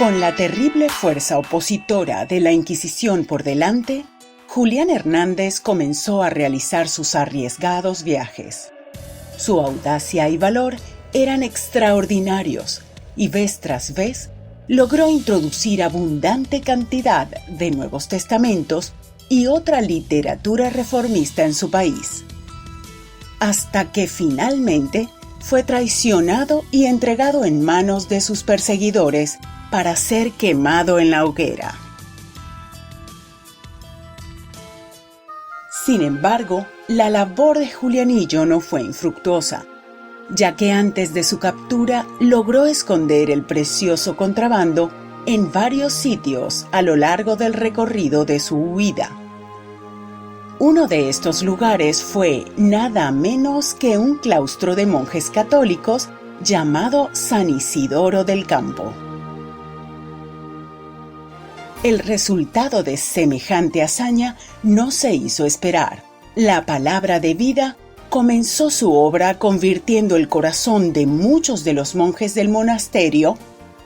Con la terrible fuerza opositora de la Inquisición por delante, Julián Hernández comenzó a realizar sus arriesgados viajes. Su audacia y valor eran extraordinarios y vez tras vez logró introducir abundante cantidad de Nuevos Testamentos y otra literatura reformista en su país, hasta que finalmente fue traicionado y entregado en manos de sus perseguidores para ser quemado en la hoguera. Sin embargo, la labor de Julianillo no fue infructuosa, ya que antes de su captura logró esconder el precioso contrabando en varios sitios a lo largo del recorrido de su huida. Uno de estos lugares fue nada menos que un claustro de monjes católicos llamado San Isidoro del Campo. El resultado de semejante hazaña no se hizo esperar. La palabra de vida comenzó su obra convirtiendo el corazón de muchos de los monjes del monasterio,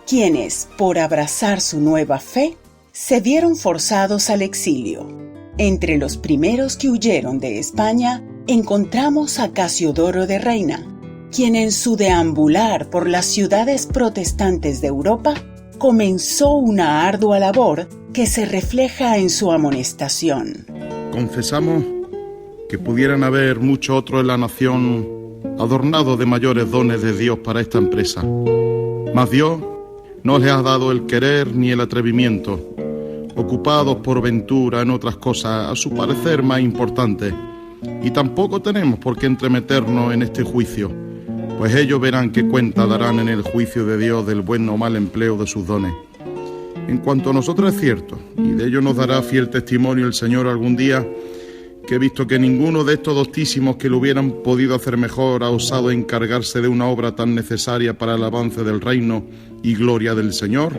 quienes, por abrazar su nueva fe, se vieron forzados al exilio. Entre los primeros que huyeron de España encontramos a Casiodoro de Reina, quien en su deambular por las ciudades protestantes de Europa comenzó una ardua labor que se refleja en su amonestación. Confesamos que pudieran haber muchos otros en la nación adornados de mayores dones de Dios para esta empresa. Mas Dios no les ha dado el querer ni el atrevimiento, ocupados por ventura en otras cosas a su parecer más importantes, y tampoco tenemos por qué entremeternos en este juicio, pues ellos verán qué cuenta darán en el juicio de Dios del buen o mal empleo de sus dones. En cuanto a nosotros es cierto, y de ello nos dará fiel testimonio el Señor algún día, que he visto que ninguno de estos doctísimos que lo hubieran podido hacer mejor ha osado encargarse de una obra tan necesaria para el avance del reino y gloria del Señor.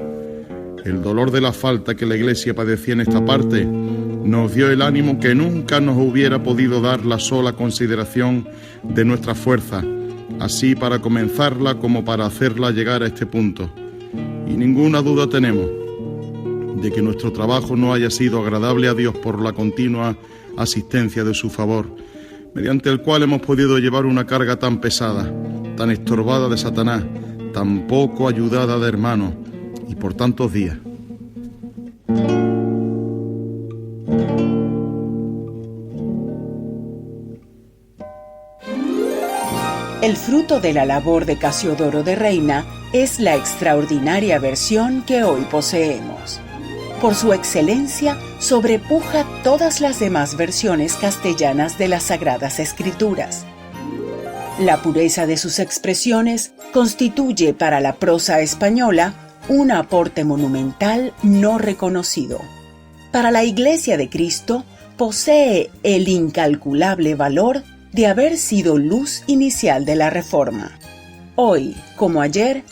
El dolor de la falta que la Iglesia padecía en esta parte nos dio el ánimo que nunca nos hubiera podido dar la sola consideración de nuestra fuerza, así para comenzarla como para hacerla llegar a este punto. Y ninguna duda tenemos de que nuestro trabajo no haya sido agradable a Dios por la continua asistencia de su favor, mediante el cual hemos podido llevar una carga tan pesada, tan estorbada de Satanás, tan poco ayudada de hermanos, y por tantos días. El fruto de la labor de Casiodoro de Reina es la extraordinaria versión que hoy poseemos. Por su excelencia, sobrepuja todas las demás versiones castellanas de las Sagradas Escrituras. La pureza de sus expresiones constituye para la prosa española un aporte monumental no reconocido. Para la Iglesia de Cristo, posee el incalculable valor de haber sido luz inicial de la Reforma. Hoy, como ayer,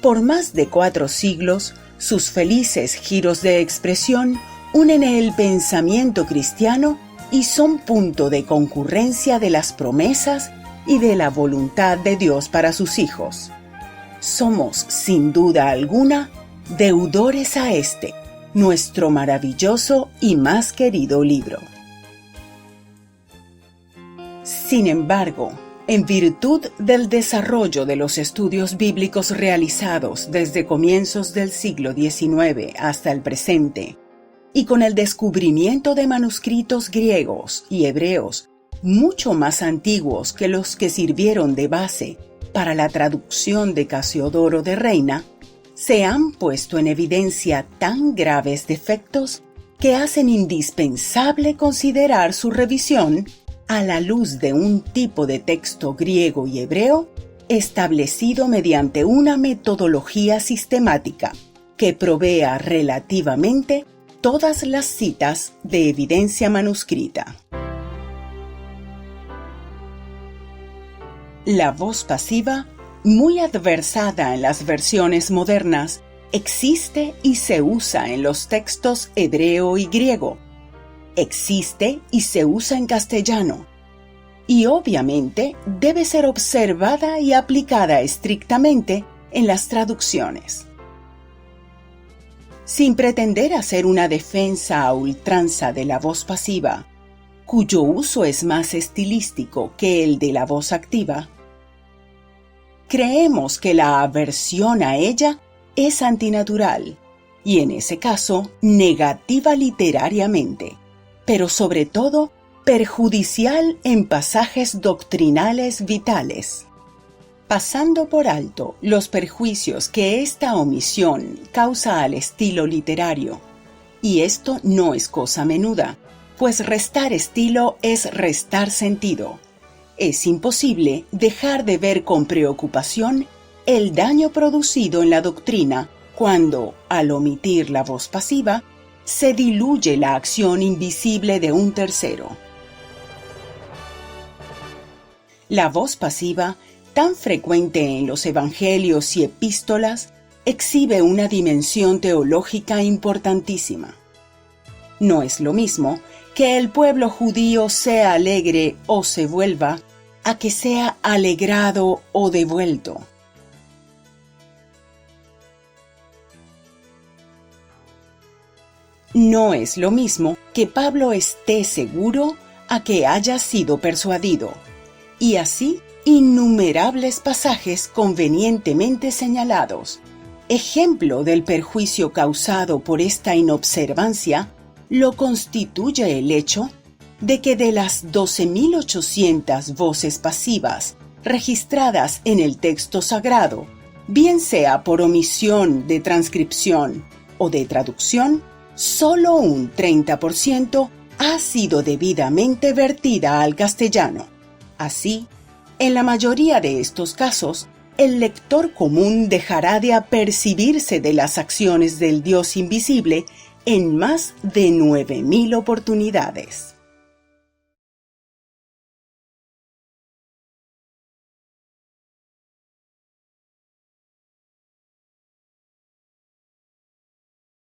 por más de 4 siglos, sus felices giros de expresión unen el pensamiento cristiano y son punto de concurrencia de las promesas y de la voluntad de Dios para sus hijos. Somos, sin duda alguna, deudores a este, nuestro maravilloso y más querido libro. Sin embargo, en virtud del desarrollo de los estudios bíblicos realizados desde comienzos del siglo XIX hasta el presente, y con el descubrimiento de manuscritos griegos y hebreos mucho más antiguos que los que sirvieron de base para la traducción de Casiodoro de Reina, se han puesto en evidencia tan graves defectos que hacen indispensable considerar su revisión a la luz de un tipo de texto griego y hebreo establecido mediante una metodología sistemática que provea relativamente todas las citas de evidencia manuscrita. La voz pasiva, muy adversada en las versiones modernas, existe y se usa en los textos hebreo y griego. Existe y se usa en castellano. Y obviamente debe ser observada y aplicada estrictamente en las traducciones. sin pretender hacer una defensa a ultranza de la voz pasiva, cuyo uso es más estilístico que el de la voz activa, creemos que la aversión a ella es antinatural y en ese caso negativa literariamente, pero sobre todo perjudicial en pasajes doctrinales vitales. Pasando por alto los perjuicios que esta omisión causa al estilo literario, y esto no es cosa menuda, pues restar estilo es restar sentido. Es imposible dejar de ver con preocupación el daño producido en la doctrina cuando, al omitir la voz pasiva, se diluye la acción invisible de un tercero. La voz pasiva, tan frecuente en los evangelios y epístolas, exhibe una dimensión teológica importantísima. No es lo mismo que el pueblo judío sea alegre o se vuelva, a que sea alegrado o devuelto. No es lo mismo que Pablo esté seguro a que haya sido persuadido, y así innumerables pasajes convenientemente señalados. Ejemplo del perjuicio causado por esta inobservancia lo constituye el hecho de que de las 12.800 voces pasivas registradas en el texto sagrado, bien sea por omisión de transcripción o de traducción, solo un 30% ha sido debidamente vertida al castellano. Así, en la mayoría de estos casos, el lector común dejará de apercibirse de las acciones del Dios invisible en más de 9.000 oportunidades.